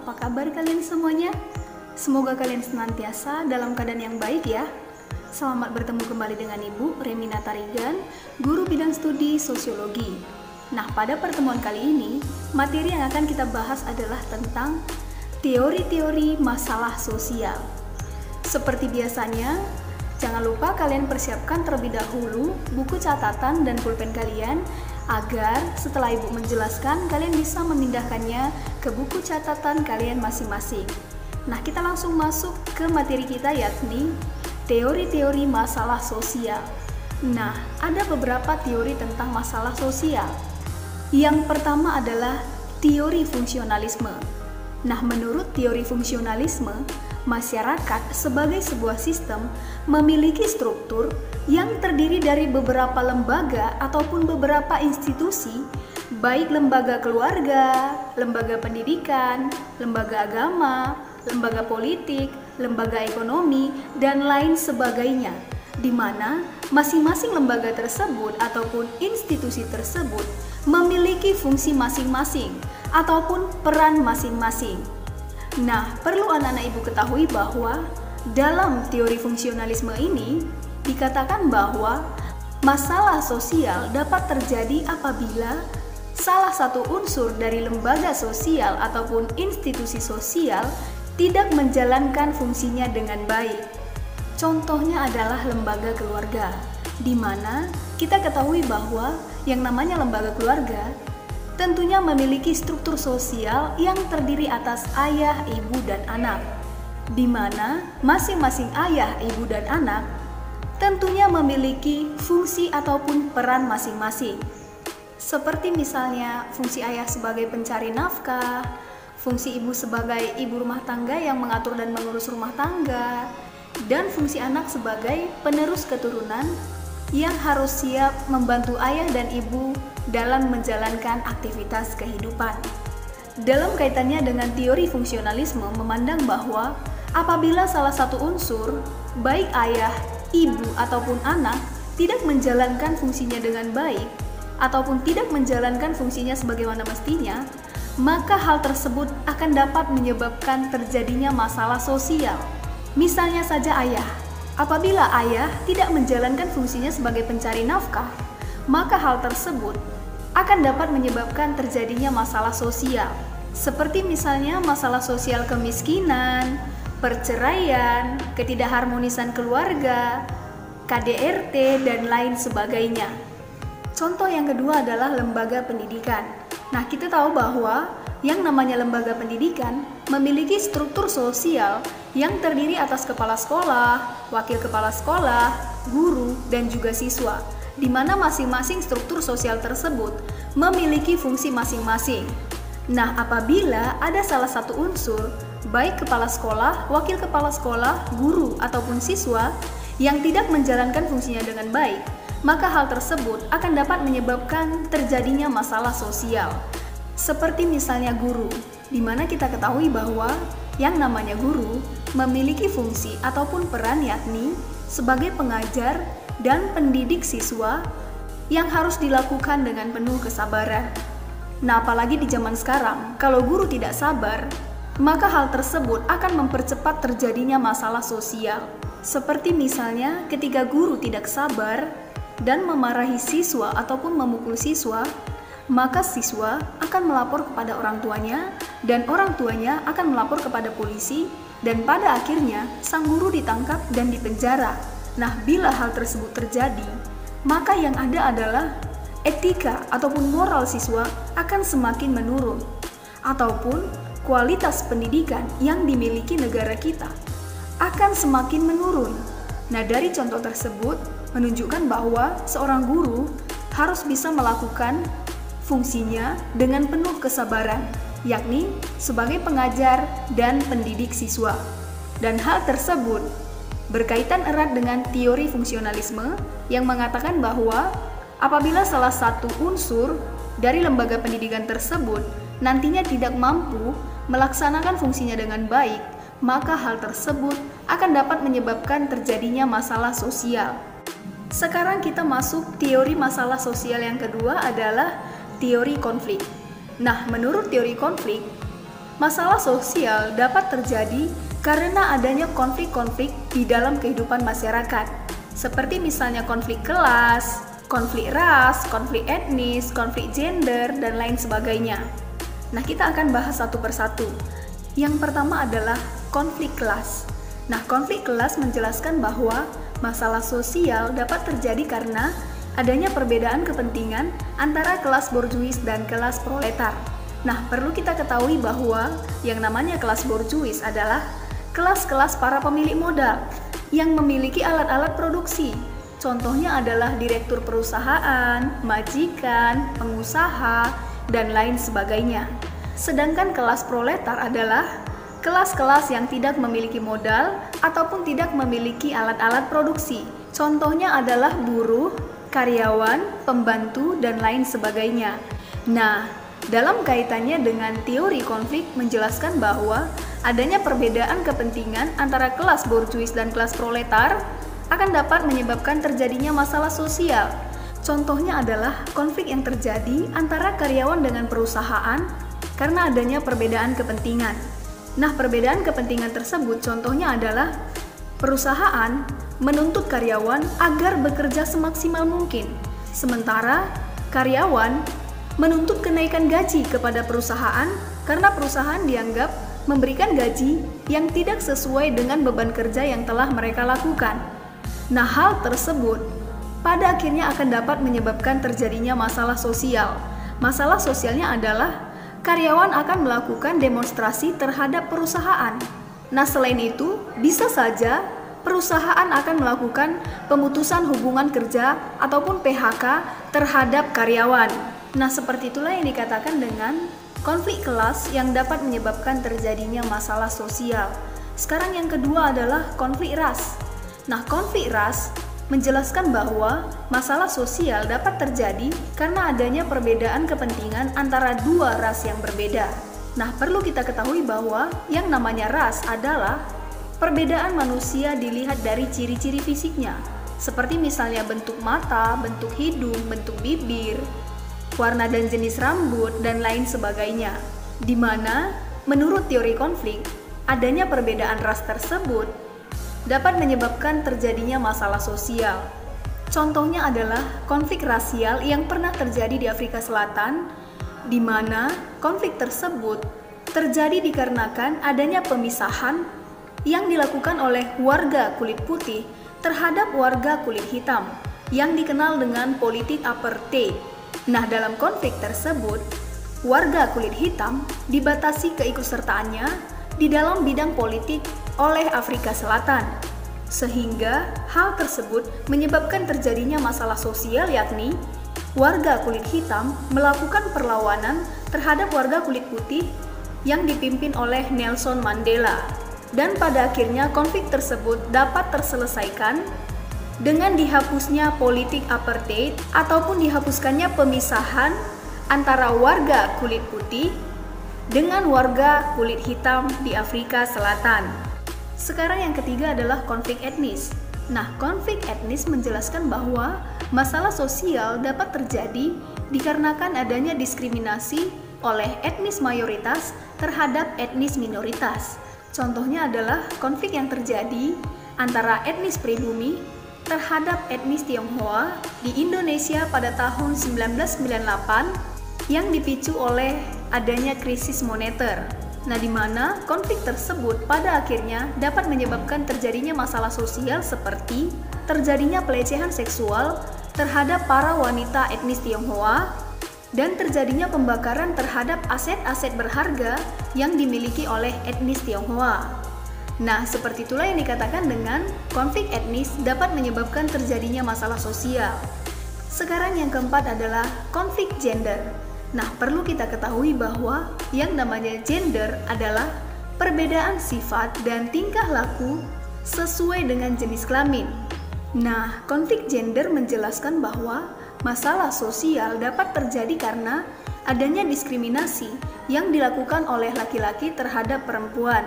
apa kabar kalian semuanya? Semoga kalian senantiasa dalam keadaan yang baik ya. Selamat bertemu kembali dengan Ibu Remina Tarigan, guru bidang studi sosiologi. Nah, pada pertemuan kali ini, materi yang akan kita bahas adalah tentang teori-teori masalah sosial. Seperti biasanya, jangan lupa kalian persiapkan terlebih dahulu buku catatan dan pulpen kalian agar setelah Ibu menjelaskan, kalian bisa memindahkannya ke buku catatan kalian masing-masing. Nah, kita langsung masuk ke materi kita, yakni teori-teori masalah sosial. Nah, ada beberapa teori tentang masalah sosial. Yang pertama adalah teori fungsionalisme. Nah, menurut teori fungsionalisme, masyarakat sebagai sebuah sistem memiliki struktur yang terdiri dari beberapa lembaga ataupun beberapa institusi, baik lembaga keluarga, lembaga pendidikan, lembaga agama, lembaga politik, lembaga ekonomi, dan lain sebagainya, di mana masing-masing lembaga tersebut ataupun institusi tersebut memiliki fungsi masing-masing ataupun peran masing-masing. Nah, perlu anak-anak Ibu ketahui bahwa dalam teori fungsionalisme ini dikatakan bahwa masalah sosial dapat terjadi apabila salah satu unsur dari lembaga sosial ataupun institusi sosial tidak menjalankan fungsinya dengan baik. Contohnya adalah lembaga keluarga, di mana kita ketahui bahwa yang namanya lembaga keluarga tentunya memiliki struktur sosial yang terdiri atas ayah, ibu, dan anak, di mana masing-masing ayah, ibu, dan anak tentunya memiliki fungsi ataupun peran masing-masing. Seperti misalnya fungsi ayah sebagai pencari nafkah, fungsi ibu sebagai ibu rumah tangga yang mengatur dan mengurus rumah tangga, dan fungsi anak sebagai penerus keturunan yang harus siap membantu ayah dan ibu dalam menjalankan aktivitas kehidupan. Dalam kaitannya dengan teori fungsionalisme memandang bahwa apabila salah satu unsur, baik ayah, ibu, ataupun anak, tidak menjalankan fungsinya dengan baik, ataupun tidak menjalankan fungsinya sebagaimana mestinya, maka hal tersebut akan dapat menyebabkan terjadinya masalah sosial. Misalnya saja ayah. Apabila ayah tidak menjalankan fungsinya sebagai pencari nafkah, maka hal tersebut akan dapat menyebabkan terjadinya masalah sosial. Seperti misalnya masalah sosial kemiskinan, perceraian, ketidakharmonisan keluarga, KDRT, dan lain sebagainya. Contoh yang kedua adalah lembaga pendidikan. Nah, kita tahu bahwa yang namanya lembaga pendidikan memiliki struktur sosial yang terdiri atas kepala sekolah, wakil kepala sekolah, guru, dan juga siswa, di mana masing-masing struktur sosial tersebut memiliki fungsi masing-masing. Nah, apabila ada salah satu unsur, baik kepala sekolah, wakil kepala sekolah, guru, ataupun siswa, yang tidak menjalankan fungsinya dengan baik, maka hal tersebut akan dapat menyebabkan terjadinya masalah sosial. Seperti misalnya guru, di mana kita ketahui bahwa yang namanya guru memiliki fungsi ataupun peran yakni sebagai pengajar dan pendidik siswa yang harus dilakukan dengan penuh kesabaran. Nah, apalagi di zaman sekarang, kalau guru tidak sabar, maka hal tersebut akan mempercepat terjadinya masalah sosial. Seperti misalnya ketika guru tidak sabar dan memarahi siswa ataupun memukul siswa, maka siswa akan melapor kepada orang tuanya dan orang tuanya akan melapor kepada polisi dan pada akhirnya sang guru ditangkap dan dipenjara. Nah, bila hal tersebut terjadi, maka yang ada adalah etika ataupun moral siswa akan semakin menurun ataupun kualitas pendidikan yang dimiliki negara kita akan semakin menurun. Nah, dari contoh tersebut menunjukkan bahwa seorang guru harus bisa melakukan fungsinya dengan penuh kesabaran, yakni sebagai pengajar dan pendidik siswa. Dan hal tersebut berkaitan erat dengan teori fungsionalisme yang mengatakan bahwa apabila salah satu unsur dari lembaga pendidikan tersebut nantinya tidak mampu melaksanakan fungsinya dengan baik, maka hal tersebut akan dapat menyebabkan terjadinya masalah sosial. Sekarang kita masuk teori masalah sosial yang kedua adalah teori konflik. Nah, menurut teori konflik, Masalah sosial dapat terjadi karena adanya konflik-konflik di dalam kehidupan masyarakat, seperti misalnya konflik kelas, konflik ras, konflik etnis, konflik gender, dan lain sebagainya. Nah, kita akan bahas satu persatu. Yang pertama adalah konflik kelas. Nah, konflik kelas menjelaskan bahwa masalah sosial dapat terjadi karena adanya perbedaan kepentingan antara kelas borjuis dan kelas proletar. Nah, perlu kita ketahui bahwa yang namanya kelas borjuis adalah kelas-kelas para pemilik modal yang memiliki alat-alat produksi. Contohnya adalah direktur perusahaan, majikan, pengusaha, dan lain sebagainya. Sedangkan kelas proletar adalah kelas-kelas yang tidak memiliki modal ataupun tidak memiliki alat-alat produksi. Contohnya adalah buruh, karyawan, pembantu, dan lain sebagainya. Nah, dalam kaitannya dengan teori konflik menjelaskan bahwa adanya perbedaan kepentingan antara kelas borjuis dan kelas proletar akan dapat menyebabkan terjadinya masalah sosial. Contohnya adalah konflik yang terjadi antara karyawan dengan perusahaan karena adanya perbedaan kepentingan. Nah, perbedaan kepentingan tersebut contohnya adalah perusahaan menuntut karyawan agar bekerja semaksimal mungkin, sementara karyawan menuntut kenaikan gaji kepada perusahaan karena perusahaan dianggap memberikan gaji yang tidak sesuai dengan beban kerja yang telah mereka lakukan. Nah, hal tersebut pada akhirnya akan dapat menyebabkan terjadinya masalah sosial. Masalah sosialnya adalah karyawan akan melakukan demonstrasi terhadap perusahaan. Nah, selain itu, bisa saja perusahaan akan melakukan pemutusan hubungan kerja ataupun PHK terhadap karyawan. Nah, seperti itulah yang dikatakan dengan konflik kelas yang dapat menyebabkan terjadinya masalah sosial. Sekarang yang kedua adalah konflik ras. Nah, konflik ras menjelaskan bahwa masalah sosial dapat terjadi karena adanya perbedaan kepentingan antara dua ras yang berbeda. Nah, perlu kita ketahui bahwa yang namanya ras adalah perbedaan manusia dilihat dari ciri-ciri fisiknya, seperti misalnya bentuk mata, bentuk hidung, bentuk bibir, warna dan jenis rambut, dan lain sebagainya. Di mana, menurut teori konflik, adanya perbedaan ras tersebut dapat menyebabkan terjadinya masalah sosial. Contohnya adalah konflik rasial yang pernah terjadi di Afrika Selatan, di mana konflik tersebut terjadi dikarenakan adanya pemisahan yang dilakukan oleh warga kulit putih terhadap warga kulit hitam, yang dikenal dengan politik apartheid. Nah, dalam konflik tersebut, warga kulit hitam dibatasi keikutsertaannya di dalam bidang politik oleh Afrika Selatan, sehingga hal tersebut menyebabkan terjadinya masalah sosial, yakni warga kulit hitam melakukan perlawanan terhadap warga kulit putih yang dipimpin oleh Nelson Mandela. Dan pada akhirnya konflik tersebut dapat terselesaikan dengan dihapusnya politik apartheid ataupun dihapuskannya pemisahan antara warga kulit putih dengan warga kulit hitam di Afrika Selatan. Sekarang yang ketiga adalah konflik etnis. Nah, konflik etnis menjelaskan bahwa masalah sosial dapat terjadi dikarenakan adanya diskriminasi oleh etnis mayoritas terhadap etnis minoritas. Contohnya adalah konflik yang terjadi antara etnis pribumi terhadap etnis Tionghoa di Indonesia pada tahun 1998 yang dipicu oleh adanya krisis moneter. Nah, di mana konflik tersebut pada akhirnya dapat menyebabkan terjadinya masalah sosial seperti terjadinya pelecehan seksual terhadap para wanita etnis Tionghoa dan terjadinya pembakaran terhadap aset-aset berharga yang dimiliki oleh etnis Tionghoa. Nah, seperti itulah yang dikatakan dengan konflik etnis dapat menyebabkan terjadinya masalah sosial. Sekarang yang keempat adalah konflik gender. Nah, perlu kita ketahui bahwa yang namanya gender adalah perbedaan sifat dan tingkah laku sesuai dengan jenis kelamin. Nah, konflik gender menjelaskan bahwa masalah sosial dapat terjadi karena adanya diskriminasi yang dilakukan oleh laki-laki terhadap perempuan.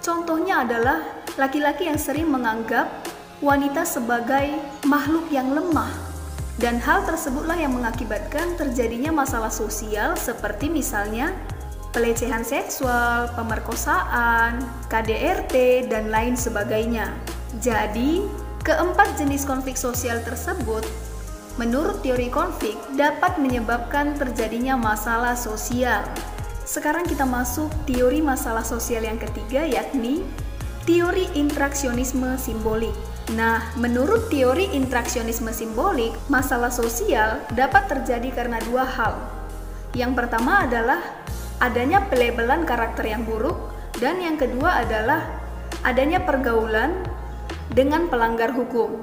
Contohnya adalah laki-laki yang sering menganggap wanita sebagai makhluk yang lemah, dan hal tersebutlah yang mengakibatkan terjadinya masalah sosial seperti misalnya pelecehan seksual, pemerkosaan, KDRT, dan lain sebagainya. Jadi, keempat jenis konflik sosial tersebut, menurut teori konflik, dapat menyebabkan terjadinya masalah sosial. Sekarang kita masuk teori masalah sosial yang ketiga, yakni teori interaksionisme simbolik. Nah, menurut teori interaksionisme simbolik, masalah sosial dapat terjadi karena dua hal. Yang pertama adalah adanya pelabelan karakter yang buruk, dan yang kedua adalah adanya pergaulan dengan pelanggar hukum.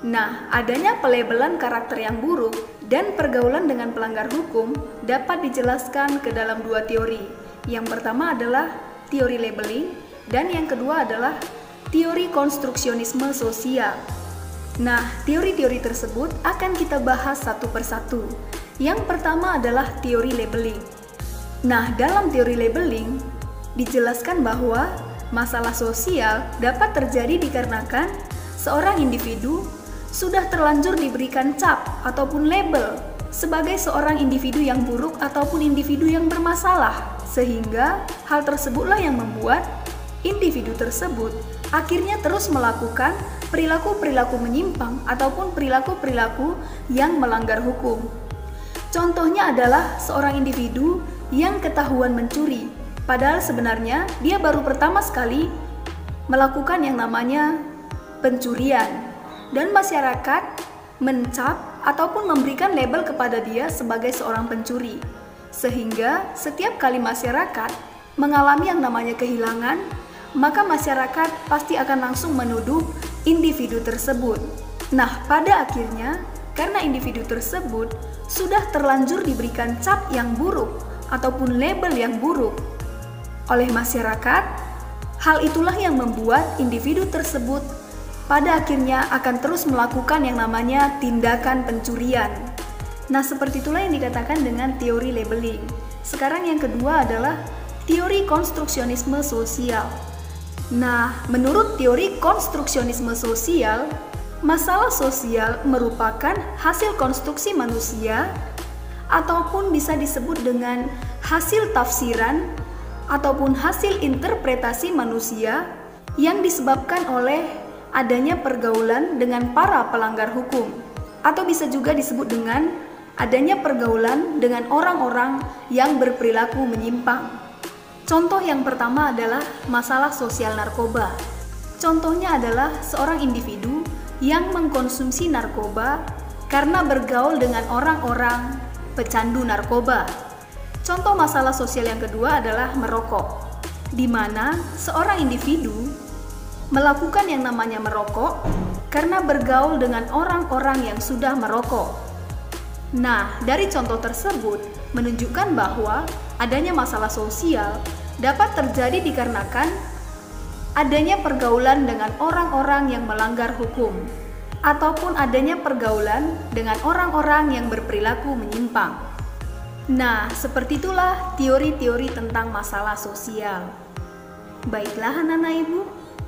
Nah, adanya pelabelan karakter yang buruk dan pergaulan dengan pelanggar hukum dapat dijelaskan ke dalam dua teori. Yang pertama adalah teori labeling, dan yang kedua adalah teori konstruksionisme sosial. Nah, teori-teori tersebut akan kita bahas satu persatu. Yang pertama adalah teori labeling. Nah, dalam teori labeling dijelaskan bahwa masalah sosial dapat terjadi dikarenakan seorang individu sudah terlanjur diberikan cap ataupun label sebagai seorang individu yang buruk ataupun individu yang bermasalah, sehingga hal tersebutlah yang membuat individu tersebut akhirnya terus melakukan perilaku-perilaku menyimpang ataupun perilaku-perilaku yang melanggar hukum. Contohnya adalah seorang individu yang ketahuan mencuri, padahal sebenarnya dia baru pertama sekali melakukan yang namanya pencurian, dan masyarakat mencap ataupun memberikan label kepada dia sebagai seorang pencuri, sehingga setiap kali masyarakat mengalami yang namanya kehilangan, maka masyarakat pasti akan langsung menuduh individu tersebut. Nah, pada akhirnya, karena individu tersebut sudah terlanjur diberikan cap yang buruk ataupun label yang buruk oleh masyarakat, hal itulah yang membuat individu tersebut pada akhirnya akan terus melakukan yang namanya tindakan pencurian. Nah, seperti itulah yang dikatakan dengan teori labeling. Sekarang yang kedua adalah teori konstruksionisme sosial. Nah, menurut teori konstruksionisme sosial, masalah sosial merupakan hasil konstruksi manusia ataupun bisa disebut dengan hasil tafsiran ataupun hasil interpretasi manusia yang disebabkan oleh adanya pergaulan dengan para pelanggar hukum, atau bisa juga disebut dengan adanya pergaulan dengan orang-orang yang berperilaku menyimpang. Contoh yang pertama adalah masalah sosial narkoba. Contohnya adalah seorang individu yang mengkonsumsi narkoba karena bergaul dengan orang-orang pecandu narkoba. Contoh masalah sosial yang kedua adalah merokok, di mana seorang individu melakukan yang namanya merokok karena bergaul dengan orang-orang yang sudah merokok. Nah, dari contoh tersebut menunjukkan bahwa adanya masalah sosial dapat terjadi dikarenakan adanya pergaulan dengan orang-orang yang melanggar hukum ataupun adanya pergaulan dengan orang-orang yang berperilaku menyimpang. Nah, seperti itulah teori-teori tentang masalah sosial. Baiklah anak-anak ibu,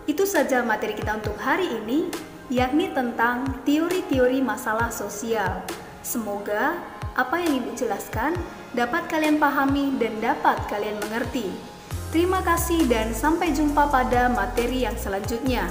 itu saja materi kita untuk hari ini, yakni tentang teori-teori masalah sosial. Semoga apa yang ibu jelaskan dapat kalian pahami dan dapat kalian mengerti. Terima kasih dan sampai jumpa pada materi yang selanjutnya.